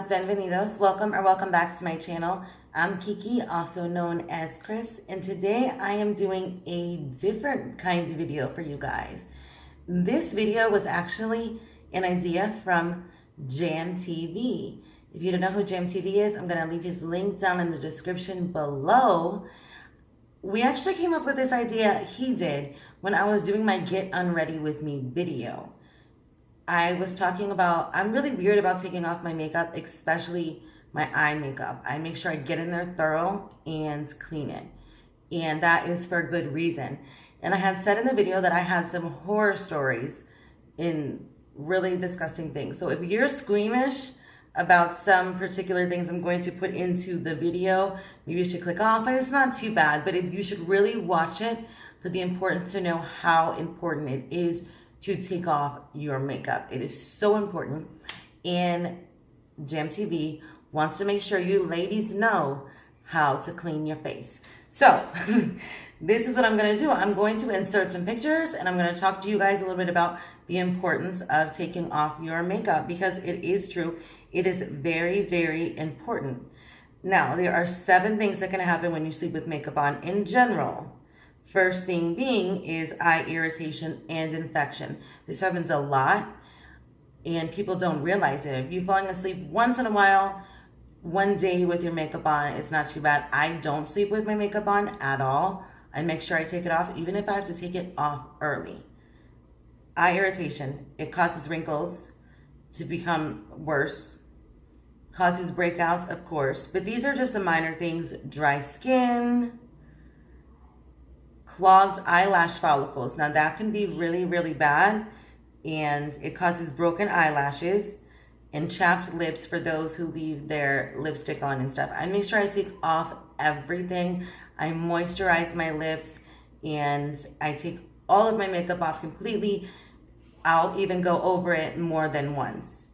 bienvenidos. Welcome or welcome back to my channel. I'm Kiki, also known as Chris, and today I am doing a different kind of video for you guys. This video was actually an idea from Jam TV. If you don't know who Jam TV is, I'm going to leave his link down in the description below. We actually came up with this idea, he did, when I was doing my Get Unready With Me video. I was talking about, I'm really weird about taking off my makeup, especially my eye makeup. I make sure I get in there thorough and clean it. And that is for a good reason. And I had said in the video that I had some horror stories in really disgusting things. So if you're squeamish about some particular things I'm going to put into the video, maybe you should click off. But it's not too bad, but if you should really watch it for the importance to know how important it is to take off your makeup. It is so important, and Jam TV wants to make sure you ladies know how to clean your face. So this is what I'm going to do. I'm going to insert some pictures, and I'm going to talk to you guys a little bit about the importance of taking off your makeup, because it is true. It is very, very important. Now, there are 7 things that can happen when you sleep with makeup on in general. First thing being is eye irritation and infection. This happens a lot, and people don't realize it. If you're falling asleep once in a while, one day with your makeup on, it's not too bad. I don't sleep with my makeup on at all. I make sure I take it off, even if I have to take it off early. Eye irritation, it causes wrinkles to become worse, causes breakouts, of course, but these are just the minor things. Dry skin, clogged eyelash follicles. Now that can be really, really bad, and it causes broken eyelashes and chapped lips for those who leave their lipstick on and stuff. I make sure I take off everything. I moisturize my lips, and I take all of my makeup off completely. I'll even go over it more than once.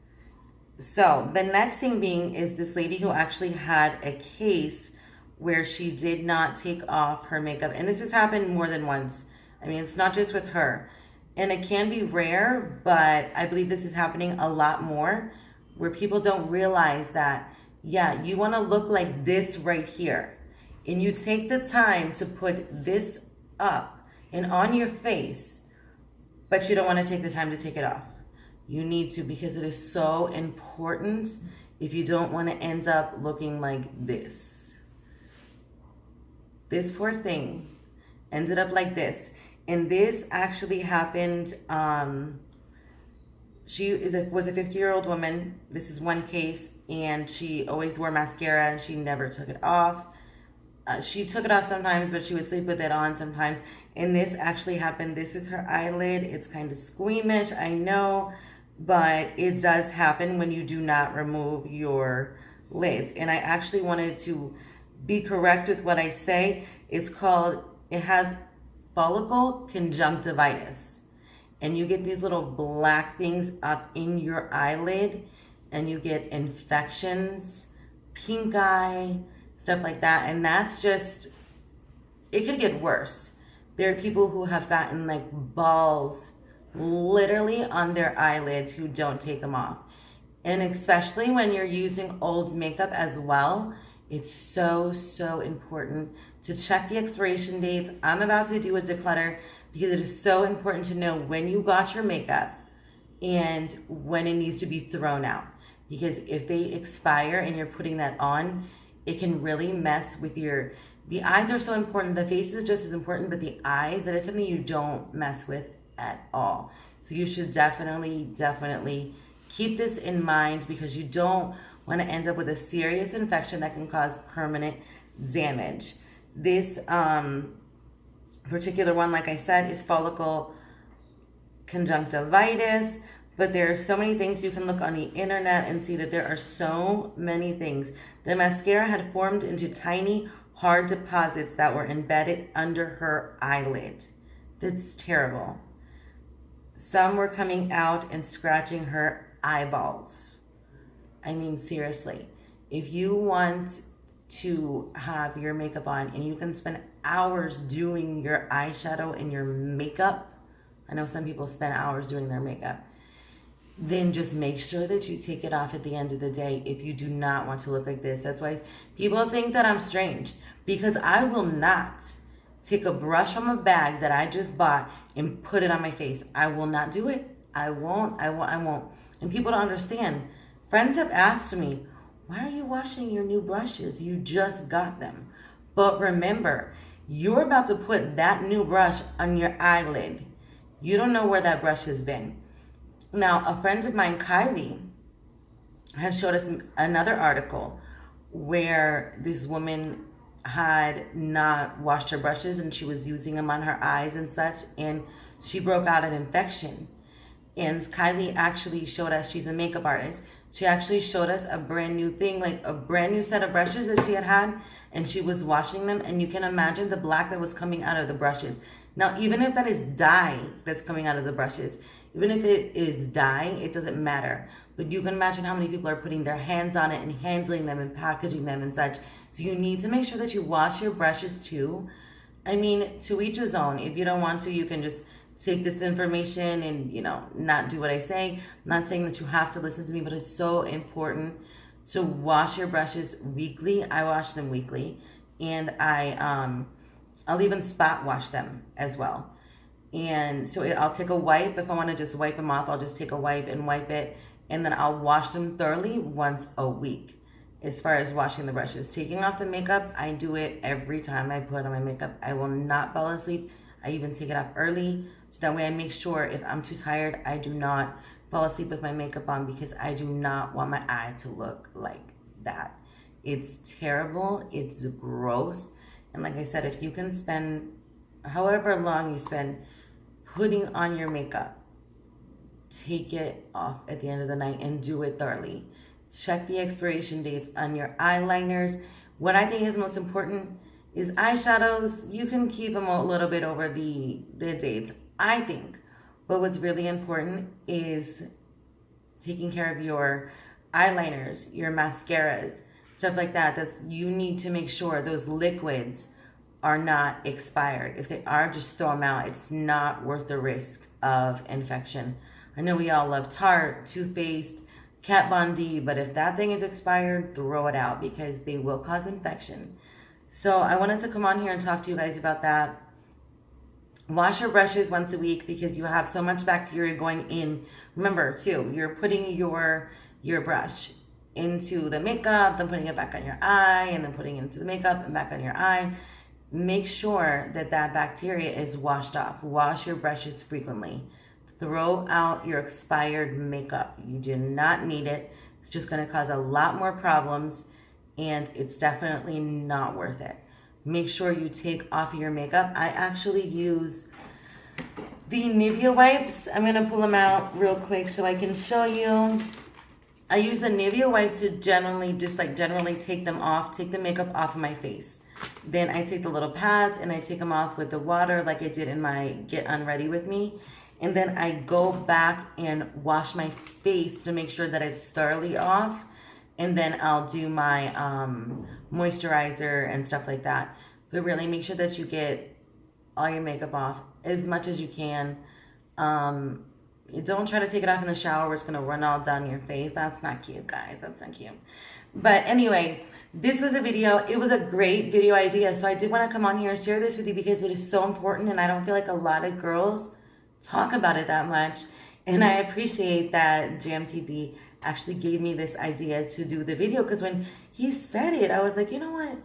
So the next thing being is this lady who actually had a case where she did not take off her makeup. And this has happened more than once. I mean, it's not just with her. And it can be rare, but I believe this is happening a lot more, where people don't realize that, yeah, you want to look like this right here. And you take the time to put this up and on your face, but you don't want to take the time to take it off. You need to, because it is so important if you don't want to end up looking like this. This poor thing ended up like this. And this actually happened, she was a 50-year-old woman. This is one case, and she always wore mascara, and she never took it off. She took it off sometimes, but she would sleep with it on sometimes. And this actually happened. This is her eyelid. It's kind of squeamish, I know, but it does happen when you do not remove your lids. And I actually wanted to be correct with what I say. It has follicle conjunctivitis. And you get these little black things up in your eyelid, and you get infections, pink eye, stuff like that. And that's just, it could get worse. There are people who have gotten like balls literally on their eyelids who don't take them off. And especially when you're using old makeup as well, it's so, so important to check the expiration dates. I'm about to do a declutter because it is so important to know when you got your makeup and when it needs to be thrown out. Because if they expire and you're putting that on, it can really mess with the eyes are so important. The face is just as important, but the eyes, that is something you don't mess with at all. So you should definitely, definitely keep this in mind, because you don't want to end up with a serious infection that can cause permanent damage. This particular one, like I said, is follicle conjunctivitis, but there are so many things. You can look on the internet and see that there are so many things. The mascara had formed into tiny, hard deposits that were embedded under her eyelid. That's terrible. Some were coming out and scratching her eyeballs. I mean, seriously, if you want to have your makeup on and you can spend hours doing your eyeshadow and your makeup, I know some people spend hours doing their makeup, then just make sure that you take it off at the end of the day if you do not want to look like this. That's why people think that I'm strange, because I will not take a brush from a bag that I just bought and put it on my face. I will not do it. I won't. And people don't understand. Friends have asked me, why are you washing your new brushes? You just got them. But remember, you're about to put that new brush on your eyelid. You don't know where that brush has been. Now, a friend of mine, Kylie, has showed us another article where this woman had not washed her brushes and she was using them on her eyes and such, and she broke out an infection. And Kylie actually showed us, she's a makeup artist, she actually showed us a brand new thing, like a brand new set of brushes that she had, and she was washing them, and you can imagine the black that was coming out of the brushes. Now, even if that is dye that's coming out of the brushes, even if it is dye, it doesn't matter. But you can imagine how many people are putting their hands on it and handling them and packaging them and such. So you need to make sure that you wash your brushes too. I mean, to each his own. If you don't want to, you can just take this information and, you know, not do what I say. I'm not saying that you have to listen to me, but it's so important to wash your brushes weekly. I wash them weekly, and I'll even spot wash them as well. And so I'll take a wipe. If I want to just wipe them off, I'll just take a wipe and wipe it. And then I'll wash them thoroughly once a week. As far as washing the brushes. Taking off the makeup, I do it every time I put on my makeup. I will not fall asleep. I even take it off early. So that way I make sure if I'm too tired, I do not fall asleep with my makeup on, because I do not want my eye to look like that. It's terrible. It's gross. And like I said, if you can spend however long you spend putting on your makeup, take it off at the end of the night and do it thoroughly. Check the expiration dates on your eyeliners. What I think is most important is eyeshadows. You can keep them a little bit over the dates, I think. But what's really important is taking care of your eyeliners, your mascaras, stuff like that. You need to make sure those liquids are not expired. If they are, just throw them out. It's not worth the risk of infection. I know we all love Tarte, Too Faced, Kat Von D, but if that thing is expired, throw it out, because they will cause infection. So I wanted to come on here and talk to you guys about that. Wash your brushes once a week, because you have so much bacteria going in. Remember too, you're putting your brush into the makeup, then putting it back on your eye, and then putting it into the makeup and back on your eye. Make sure that that bacteria is washed off. Wash your brushes frequently. Throw out your expired makeup. You do not need it. It's just going to cause a lot more problems, and it's definitely not worth it. Make sure you take off your makeup. I actually use the Nivea wipes. I'm going to pull them out real quick so I can show you. I use the Nivea wipes to generally take them off, take the makeup off of my face. Then I take the little pads and I take them off with the water like I did in my Get Unready With Me. And then I go back and wash my face to make sure that it's thoroughly off. And then I'll do my moisturizer and stuff like that. But really make sure that you get all your makeup off as much as you can. Don't try to take it off in the shower where it's going to run all down your face. That's not cute, guys. That's not cute. But anyway, this was a video. It was a great video idea. So I did want to come on here and share this with you, because it is so important. And I don't feel like a lot of girls talk about it that much. And I appreciate that JMTV actually gave me this idea to do the video, because when he said it, I was like, you know what?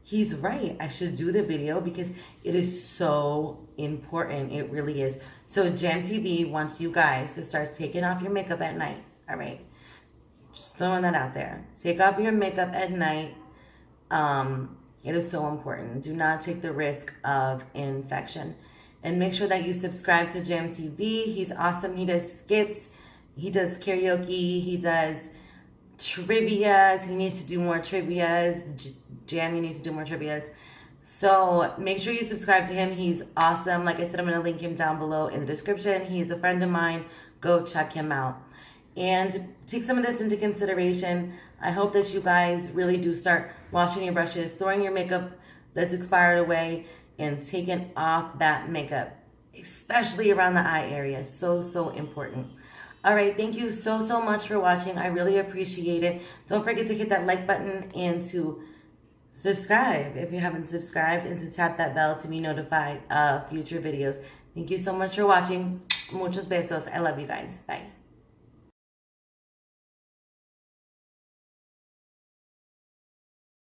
He's right. I should do the video, because it is so important. It really is. So JMTV wants you guys to start taking off your makeup at night. All right. Just throwing that out there. Take off your makeup at night. It is so important. Do not take the risk of infection. And make sure that you subscribe to JMTV. He's awesome. He does skits. He does karaoke. He does trivias. He needs to do more trivias. Jamie needs to do more trivias. So make sure you subscribe to him. He's awesome. Like I said, I'm going to link him down below in the description. He's a friend of mine. Go check him out. And take some of this into consideration. I hope that you guys really do start washing your brushes, throwing your makeup that's expired away, and taking off that makeup, especially around the eye area. So, so important. All right, thank you so much for watching. I really appreciate it. Don't forget to hit that like button and to subscribe if you haven't subscribed, and to tap that bell to be notified of future videos. Thank you so much for watching. Muchos besos. I love you guys. Bye.